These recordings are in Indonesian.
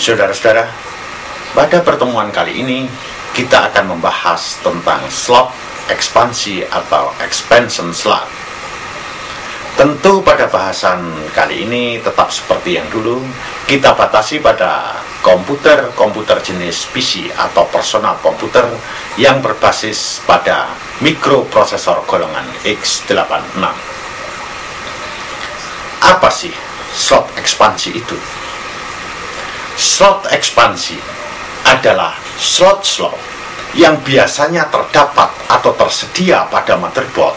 Saudara-saudara, pada pertemuan kali ini kita akan membahas tentang slot ekspansi atau expansion slot. Tentu pada bahasan kali ini tetap seperti yang dulu, kita batasi pada komputer jenis PC atau personal komputer yang berbasis pada mikroprosesor golongan x86. Apa sih slot ekspansi itu? Slot ekspansi adalah slot-slot yang biasanya terdapat atau tersedia pada motherboard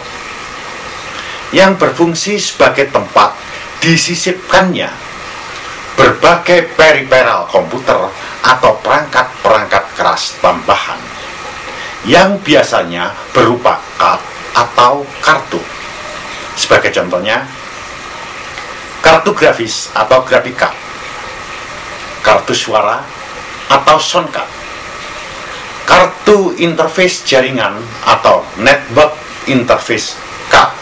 yang berfungsi sebagai tempat disisipkannya berbagai periferal komputer atau perangkat-perangkat keras tambahan yang biasanya berupa card atau kartu. Sebagai contohnya, kartu grafis atau graphic card, kartu suara atau sound card, kartu interface jaringan atau network interface card,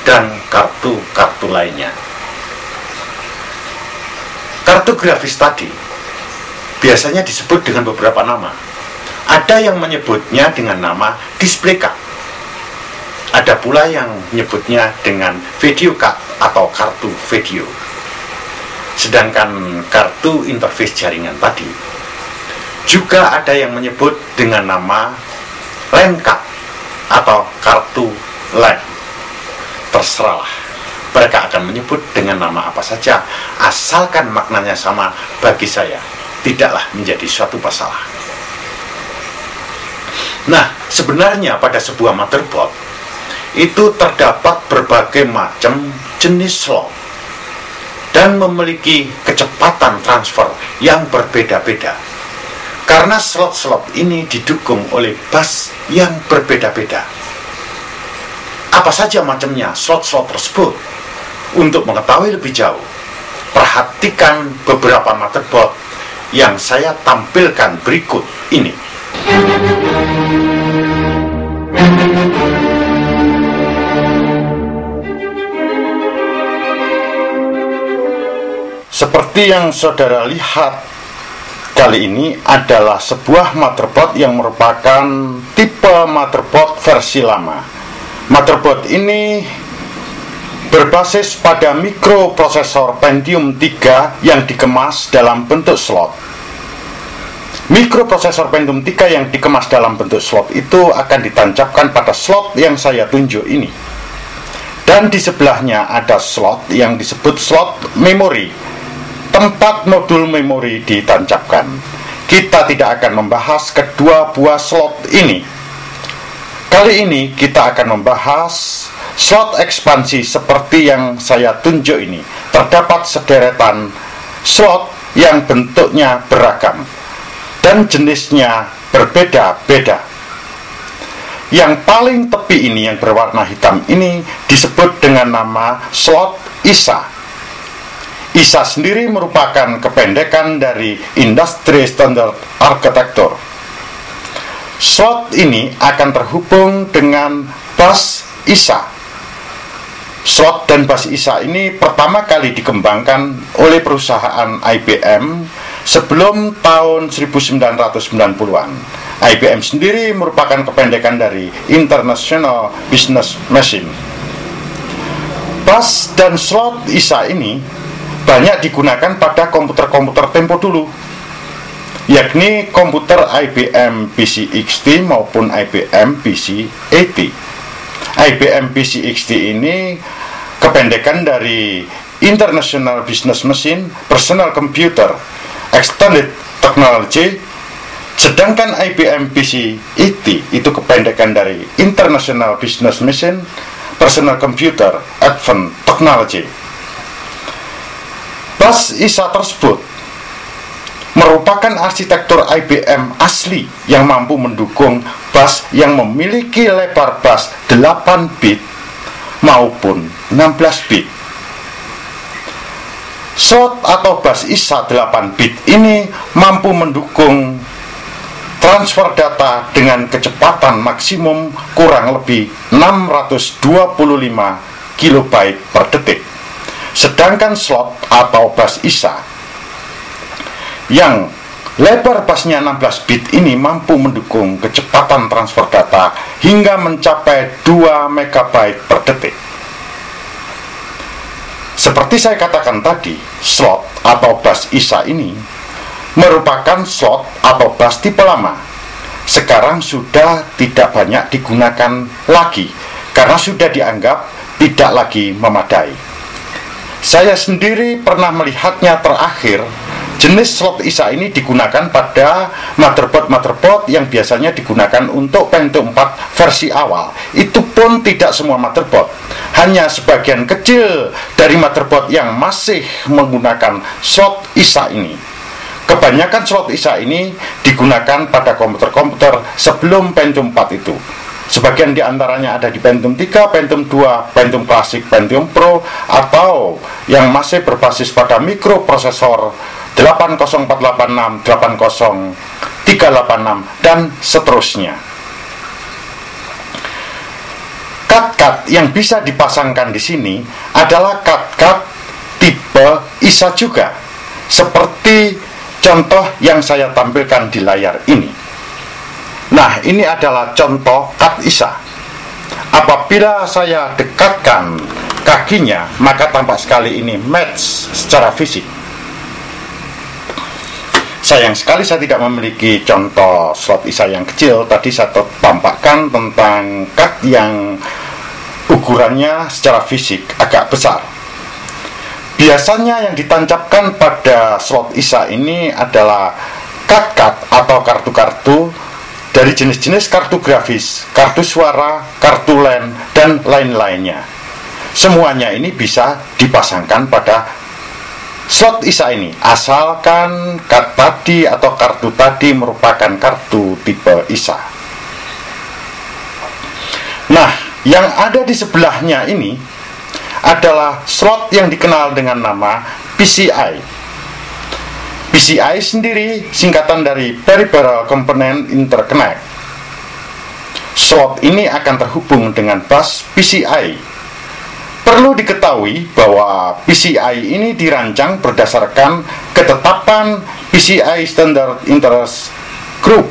dan kartu-kartu lainnya. Kartu grafis tadi biasanya disebut dengan beberapa nama. Ada yang menyebutnya dengan nama display card, ada pula yang menyebutnya dengan video card atau kartu video. Sedangkan kartu interface jaringan tadi juga ada yang menyebut dengan nama LAN card atau kartu LAN. Terserahlah, mereka akan menyebut dengan nama apa saja, asalkan maknanya sama. Bagi saya tidaklah menjadi suatu masalah. Nah, sebenarnya pada sebuah motherboard itu terdapat berbagai macam jenis slot dan memiliki kecepatan transfer yang berbeda-beda, karena slot-slot ini didukung oleh bus yang berbeda-beda. Apa saja macamnya slot-slot tersebut? Untuk mengetahui lebih jauh, perhatikan beberapa motherboard yang saya tampilkan berikut ini. Seperti yang saudara lihat, kali ini adalah sebuah motherboard yang merupakan tipe motherboard versi lama. Motherboard ini berbasis pada mikroprosesor Pentium 3 yang dikemas dalam bentuk slot. Mikroprosesor Pentium 3 yang dikemas dalam bentuk slot itu akan ditancapkan pada slot yang saya tunjuk ini. Dan di sebelahnya ada slot yang disebut slot memori, tempat modul memori ditancapkan. Kita tidak akan membahas kedua buah slot ini. Kali ini kita akan membahas slot ekspansi seperti yang saya tunjuk ini. Terdapat sederetan slot yang bentuknya beragam dan jenisnya berbeda-beda. Yang paling tepi ini, yang berwarna hitam ini, disebut dengan nama slot ISA. ISA sendiri merupakan kependekan dari Industry Standard Architecture. Slot ini akan terhubung dengan bus ISA. Slot dan bus ISA ini pertama kali dikembangkan oleh perusahaan IBM sebelum tahun 1990-an. IBM sendiri merupakan kependekan dari International Business Machine. Bus dan slot ISA ini banyak digunakan pada komputer-komputer tempo dulu, yakni komputer IBM PC-XT maupun IBM PC-AT. IBM PC-XT ini kependekan dari International Business Machine Personal Computer Extended Technology, sedangkan IBM PC-AT itu kependekan dari International Business Machine Personal Computer Advanced Technology. Bus ISA tersebut merupakan arsitektur IBM asli yang mampu mendukung bus yang memiliki lebar bus 8 bit maupun 16 bit. Slot atau bus ISA 8 bit ini mampu mendukung transfer data dengan kecepatan maksimum kurang lebih 625 KB per detik. Sedangkan slot atau bus ISA yang lebar busnya 16 bit ini mampu mendukung kecepatan transfer data hingga mencapai 2 MB per detik. Seperti saya katakan tadi, slot atau bus ISA ini merupakan slot atau bus tipe lama. Sekarang sudah tidak banyak digunakan lagi karena sudah dianggap tidak lagi memadai. Saya sendiri pernah melihatnya terakhir. Jenis slot ISA ini digunakan pada motherboard yang biasanya digunakan untuk Pentium 4 versi awal. Itu pun tidak semua motherboard, hanya sebagian kecil dari motherboard yang masih menggunakan slot ISA ini. Kebanyakan slot ISA ini digunakan pada komputer-komputer sebelum Pentium 4 itu. Sebagian diantaranya ada di Pentium 3, Pentium 2, Pentium Classic, Pentium Pro, atau yang masih berbasis pada mikroprosesor 80486, 80386, dan seterusnya. Card-card yang bisa dipasangkan di sini adalah card-card tipe ISA juga, seperti contoh yang saya tampilkan di layar ini. Nah, ini adalah contoh card ISA. Apabila saya dekatkan kakinya, maka tampak sekali ini match secara fisik. Sayang sekali saya tidak memiliki contoh slot ISA yang kecil. Tadi saya tampakkan tentang card yang ukurannya secara fisik agak besar. Biasanya yang ditancapkan pada slot ISA ini adalah card-card atau kartu-kartu dari jenis-jenis kartu grafis, kartu suara, kartu LAN, dan lain-lainnya. Semuanya ini bisa dipasangkan pada slot ISA ini, asalkan card tadi atau kartu tadi merupakan kartu tipe ISA. Nah, yang ada di sebelahnya ini adalah slot yang dikenal dengan nama PCI. PCI sendiri singkatan dari Peripheral Component Interconnect. Slot ini akan terhubung dengan bus PCI. Perlu diketahui bahwa PCI ini dirancang berdasarkan ketetapan PCI Standard Interest Group,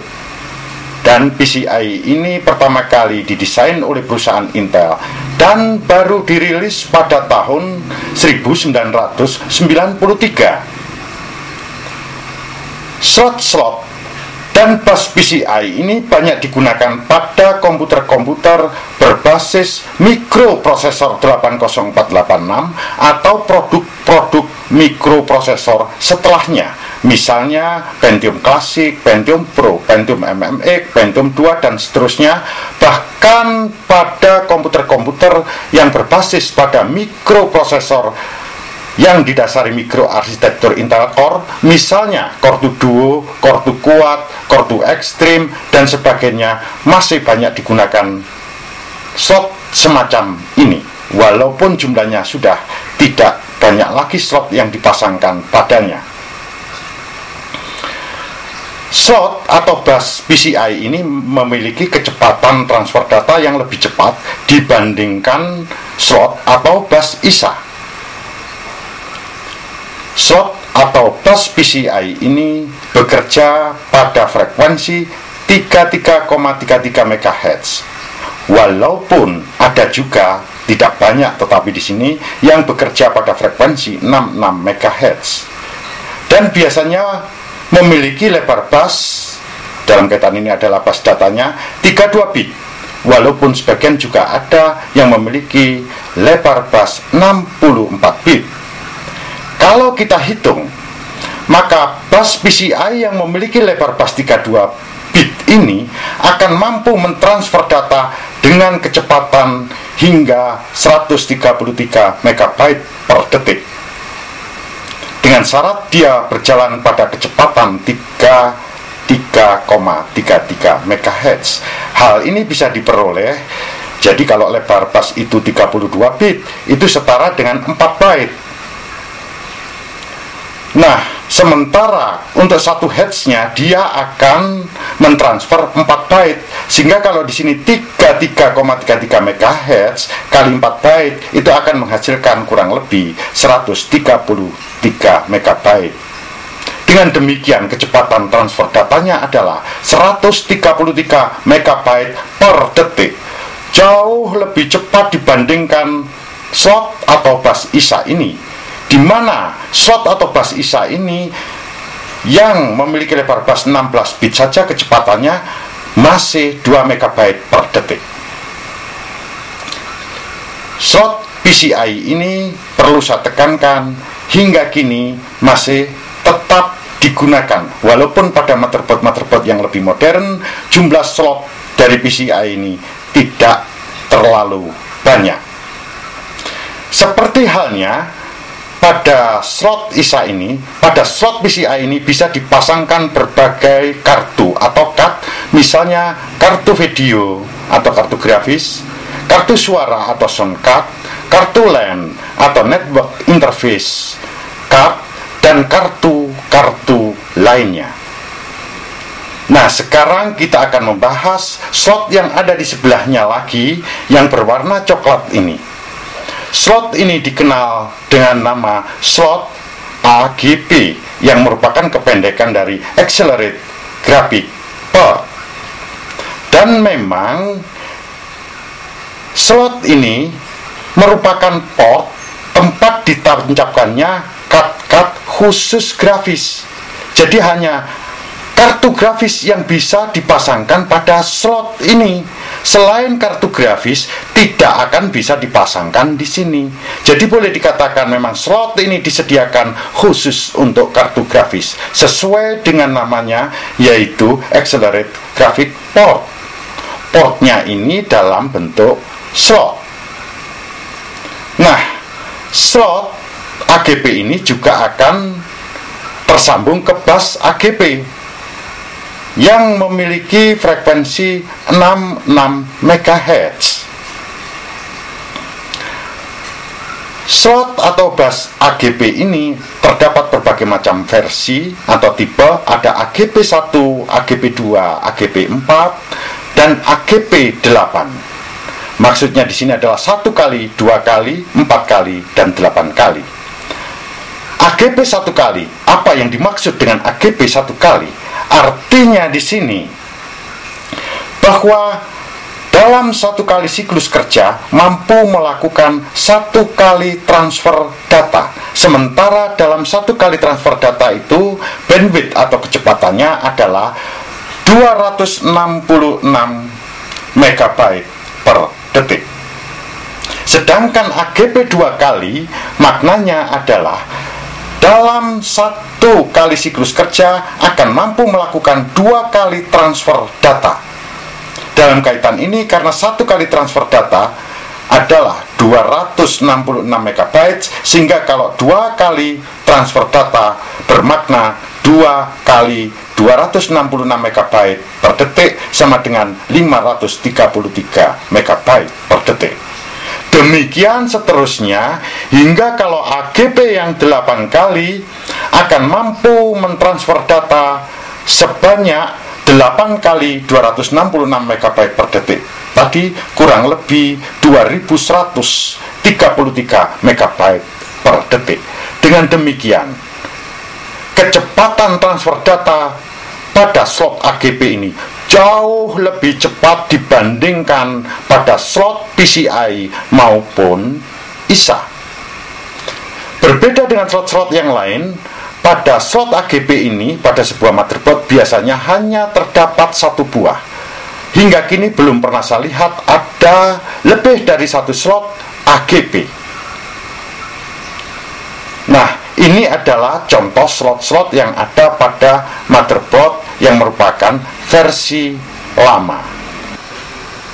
dan PCI ini pertama kali didesain oleh perusahaan Intel dan baru dirilis pada tahun 1993. Slot-slot dan bus PCI ini banyak digunakan pada komputer-komputer berbasis mikroprosesor 80486 atau produk-produk mikroprosesor setelahnya, misalnya Pentium Classic, Pentium Pro, Pentium MMX, Pentium 2, dan seterusnya. Bahkan pada komputer-komputer yang berbasis pada mikroprosesor yang didasari mikroarsitektur Intel Core, misalnya Core 2 Duo, Core 2 Quad, Core 2 Extreme, dan sebagainya, masih banyak digunakan slot semacam ini, walaupun jumlahnya sudah tidak banyak lagi slot yang dipasangkan padanya. Slot atau bus PCI ini memiliki kecepatan transfer data yang lebih cepat dibandingkan slot atau bus ISA. Slot atau bus PCI ini bekerja pada frekuensi 33,33 MHz. Walaupun ada juga, tidak banyak tetapi di sini, yang bekerja pada frekuensi 66 MHz. Dan biasanya memiliki lebar bus, dalam kaitan ini adalah bus datanya, 32 bit. Walaupun sebagian juga ada yang memiliki lebar bus 64 bit. Kalau kita hitung, maka bus PCI yang memiliki lebar bus 32 bit ini akan mampu mentransfer data dengan kecepatan hingga 133 MB per detik. Dengan syarat dia berjalan pada kecepatan 3,33 MHz. Hal ini bisa diperoleh. Jadi kalau lebar bus itu 32 bit, itu setara dengan 4 byte. Nah, sementara untuk 1 Hz-nya dia akan mentransfer 4 byte. Sehingga kalau di sini 33,33 MHz kali 4 byte itu akan menghasilkan kurang lebih 133 MB. Dengan demikian kecepatan transfer datanya adalah 133 MB per detik, jauh lebih cepat dibandingkan slot atau bus ISA ini, di mana slot atau bus ISA ini yang memiliki lebar bus 16 bit saja kecepatannya masih 2 MB per detik. Slot PCI ini perlu saya tekankan hingga kini masih tetap digunakan, walaupun pada motherboard yang lebih modern jumlah slot dari PCI ini tidak terlalu banyak. Seperti halnya pada slot ISA ini, pada slot PCI ini bisa dipasangkan berbagai kartu atau card, misalnya kartu video atau kartu grafis, kartu suara atau sound card, kartu LAN atau network interface card, dan kartu-kartu lainnya. Nah, sekarang kita akan membahas slot yang ada di sebelahnya lagi yang berwarna coklat ini. Slot ini dikenal dengan nama slot AGP yang merupakan kependekan dari Accelerate Graphic Port. Dan memang slot ini merupakan port tempat ditancapkannya card khusus grafis. Jadi hanya kartu grafis yang bisa dipasangkan pada slot ini. Selain kartu grafis tidak akan bisa dipasangkan di sini. Jadi boleh dikatakan memang slot ini disediakan khusus untuk kartu grafis sesuai dengan namanya, yaitu Accelerate Graphic Port. Portnya ini dalam bentuk slot. Nah, slot AGP ini juga akan tersambung ke bus AGP yang memiliki frekuensi 66 MHz. Slot atau bus AGP ini terdapat berbagai macam versi atau tipe, ada AGP 1, AGP 2, AGP 4, dan AGP 8. Maksudnya di sini adalah 1 kali, 2 kali, 4 kali, dan 8 kali. AGP 1 kali, apa yang dimaksud dengan AGP 1 kali? Artinya di sini bahwa dalam 1 kali siklus kerja mampu melakukan 1 kali transfer data. Sementara dalam 1 kali transfer data itu bandwidth atau kecepatannya adalah 266 MB per detik. Sedangkan AGP 2 kali maknanya adalah dalam 1 kali siklus kerja akan mampu melakukan 2 kali transfer data. Dalam kaitan ini, karena 1 kali transfer data adalah 266 MB, sehingga kalau 2 kali transfer data bermakna 2 kali 266 MB per detik sama dengan 533 MB per detik. Demikian seterusnya, hingga kalau AGP yang 8 kali akan mampu mentransfer data sebanyak 8 kali 266 MB per detik. Tadi kurang lebih 2133 MB per detik. Dengan demikian, kecepatan transfer data pada slot AGP ini jauh lebih cepat dibandingkan pada slot PCI maupun ISA. Berbeda dengan slot-slot yang lain, pada slot AGP ini pada sebuah motherboard biasanya hanya terdapat 1 buah. Hingga kini belum pernah saya lihat ada lebih dari 1 slot AGP. Nah, ini adalah contoh slot-slot yang ada pada motherboard yang merupakan versi lama.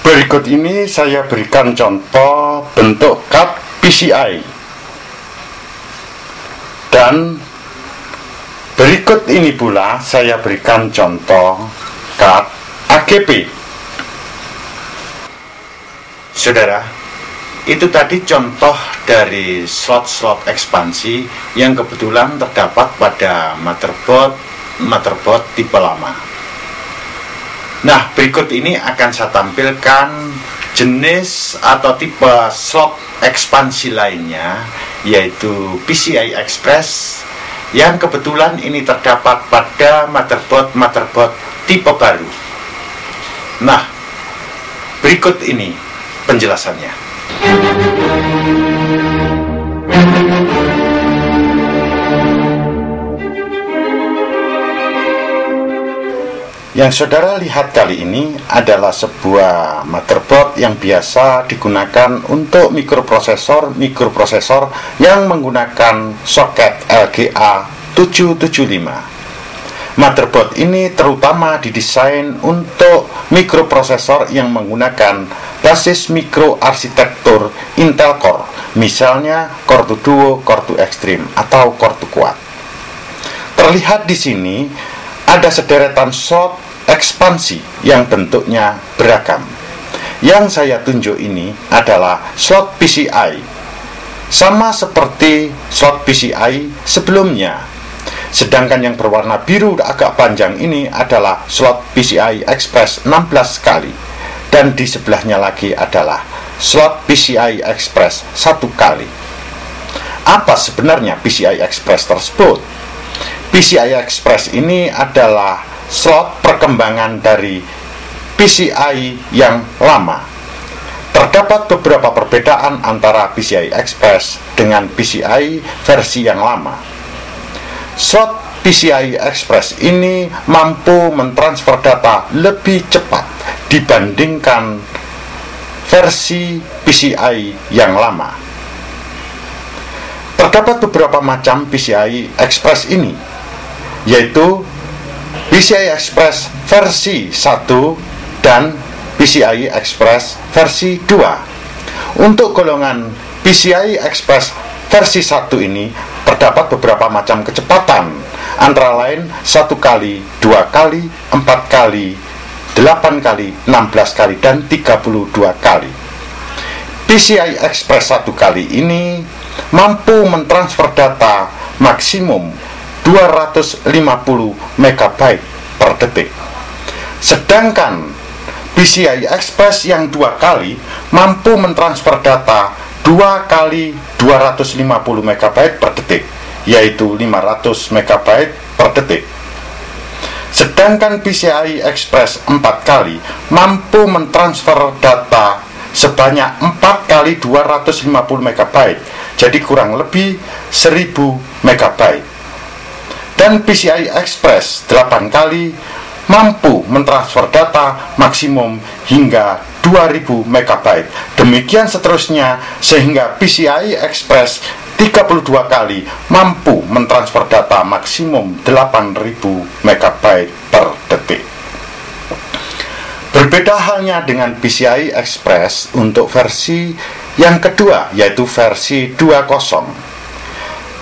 Berikut ini saya berikan contoh bentuk card PCI. Dan berikut ini pula saya berikan contoh card AGP. Saudara, itu tadi contoh dari slot-slot ekspansi yang kebetulan terdapat pada motherboard tipe lama. Nah, berikut ini akan saya tampilkan jenis atau tipe slot ekspansi lainnya, yaitu PCI Express yang kebetulan ini terdapat pada motherboard tipe baru. Nah, berikut ini penjelasannya. Yang saudara lihat kali ini adalah sebuah motherboard yang biasa digunakan untuk mikroprosesor yang menggunakan soket LGA 775. Motherboard ini terutama didesain untuk mikroprosesor yang menggunakan basis mikroarsitektur Intel Core, misalnya Core 2 Duo, Core 2 Extreme, atau Core 2 Quad. Terlihat di sini ada sederetan slot ekspansi yang bentuknya beragam. Yang saya tunjuk ini adalah slot PCI, sama seperti slot PCI sebelumnya. Sedangkan yang berwarna biru agak panjang ini adalah slot PCI Express 16 kali. Dan di sebelahnya lagi adalah slot PCI Express 1 kali. Apa sebenarnya PCI Express tersebut? PCI Express ini adalah slot perkembangan dari PCI yang lama. Terdapat beberapa perbedaan antara PCI Express dengan PCI versi yang lama. Slot PCI Express ini mampu mentransfer data lebih cepat dibandingkan versi PCI yang lama. Terdapat beberapa macam PCI Express ini, yaitu PCI Express versi 1 dan PCI Express versi 2. Untuk golongan PCI Express versi 1 ini terdapat beberapa macam kecepatan, antara lain 1 kali, 2 kali, 4 kali, 8 kali, 16 kali, dan 32 kali. PCI Express 1 kali ini mampu mentransfer data maksimum 250 MB per detik. Sedangkan PCI Express yang 2 kali mampu mentransfer data 2 kali 250 MB per detik, yaitu 500 MB per detik. Sedangkan PCI Express 4 kali mampu mentransfer data sebanyak 4 kali 250 MB, jadi kurang lebih 1000 MB. Dan PCI Express 8 kali mampu mentransfer data maksimum hingga 2000 MB. Demikian seterusnya, sehingga PCI Express 32 kali mampu mentransfer data maksimum 8000 MB per detik. Berbeda halnya dengan PCI Express untuk versi yang kedua, yaitu versi 2.0.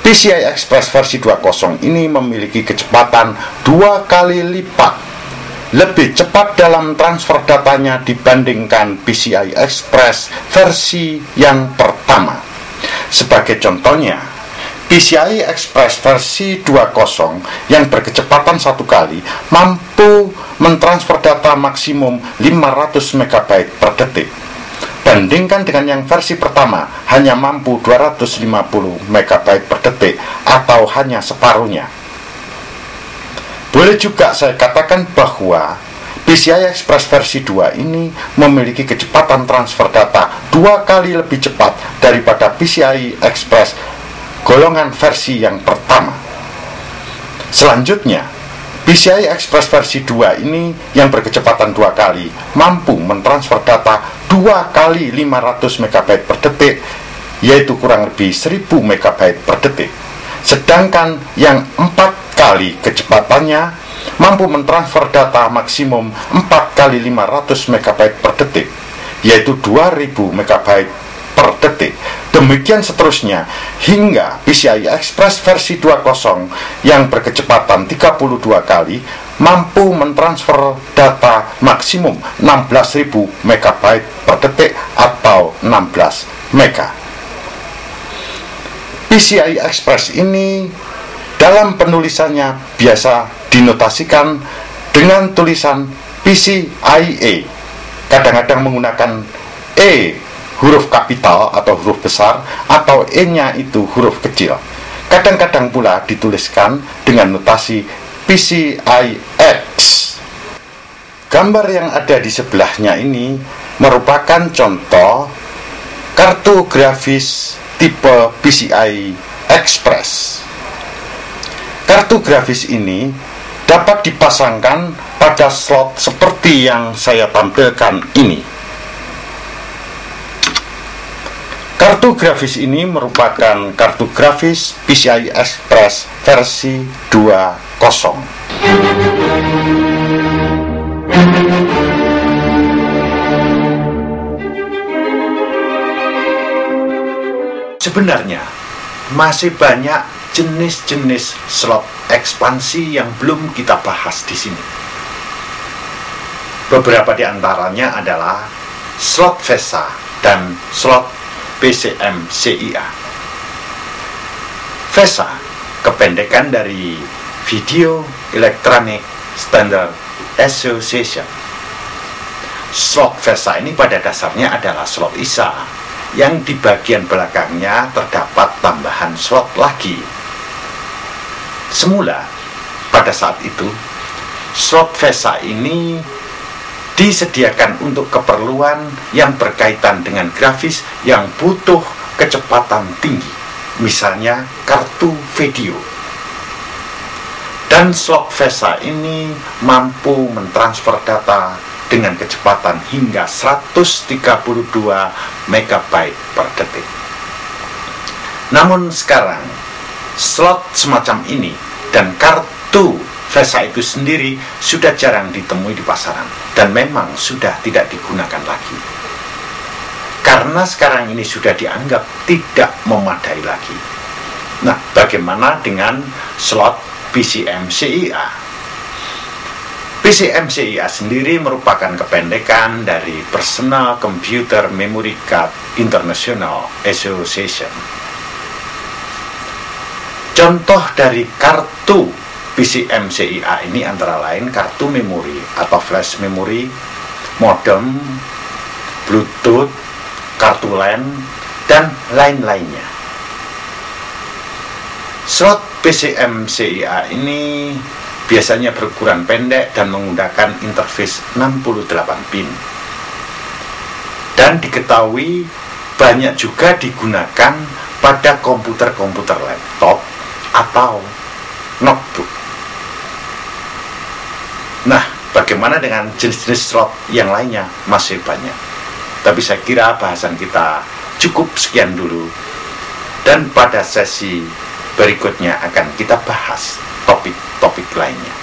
PCI Express versi 2.0 ini memiliki kecepatan 2 kali lipat lebih cepat dalam transfer datanya dibandingkan PCI Express versi yang pertama. Sebagai contohnya, PCI Express versi 2.0 yang berkecepatan 1 kali mampu mentransfer data maksimum 500 MB per detik. Bandingkan dengan yang versi pertama hanya mampu 250 MB per detik atau hanya separuhnya. Boleh juga saya katakan bahwa PCI Express versi 2 ini memiliki kecepatan transfer data 2 kali lebih cepat daripada PCI Express golongan versi yang pertama. Selanjutnya, PCI Express versi 2 ini yang berkecepatan 2 kali mampu mentransfer data 2 kali 500 MB per detik, yaitu kurang lebih 1000 MB per detik. Sedangkan yang 4 kali kecepatannya mampu mentransfer data maksimum 4 kali 500 MB per detik, yaitu 2000 MB per detik. Demikian seterusnya hingga PCI Express versi 2.0 yang berkecepatan 32 kali mampu mentransfer data maksimum 16.000 MB per detik atau 16 MB. PCI Express ini dalam penulisannya biasa dinotasikan dengan tulisan PCIe, kadang-kadang menggunakan E huruf kapital atau huruf besar, atau E-nya itu huruf kecil. kadang-kadang pula dituliskan dengan notasi PCIX. Gambar yang ada di sebelahnya ini merupakan contoh kartu grafis tipe PCI Express. Kartu grafis ini dapat dipasangkan pada slot seperti yang saya tampilkan ini. Kartu grafis ini merupakan kartu grafis PCI Express versi 2.0. Sebenarnya masih banyak jenis-jenis slot ekspansi yang belum kita bahas di sini. Beberapa di antaranya adalah slot VESA dan slot PCM-CIA. VESA kependekan dari Video Electronic Standard Association. Slot VESA ini pada dasarnya adalah slot ISA yang di bagian belakangnya terdapat tambahan slot lagi. Semula pada saat itu slot VESA ini disediakan untuk keperluan yang berkaitan dengan grafis yang butuh kecepatan tinggi, misalnya kartu video. Dan slot VESA ini mampu mentransfer data dengan kecepatan hingga 132 MB per detik. Namun sekarang slot semacam ini dan kartu VESA itu sendiri sudah jarang ditemui di pasaran dan memang sudah tidak digunakan lagi. Karena sekarang ini sudah dianggap tidak memadai lagi. Nah, bagaimana dengan slot PCM-CIA? PCM-CIA sendiri merupakan kependekan dari Personal Computer Memory Card International Association. Contoh dari kartu PCM-CIA ini antara lain kartu memori atau flash memory, modem, Bluetooth, kartu LAN, dan lain-lainnya. Slot PCM-CIA ini biasanya berukuran pendek dan menggunakan interface 68 pin. Dan diketahui banyak juga digunakan pada komputer-komputer laptop atau notebook. Nah, bagaimana dengan jenis-jenis slot yang lainnya? Masih banyak. Tapi saya kira bahasan kita cukup sekian dulu. Dan pada sesi berikutnya akan kita bahas topik-topik lainnya.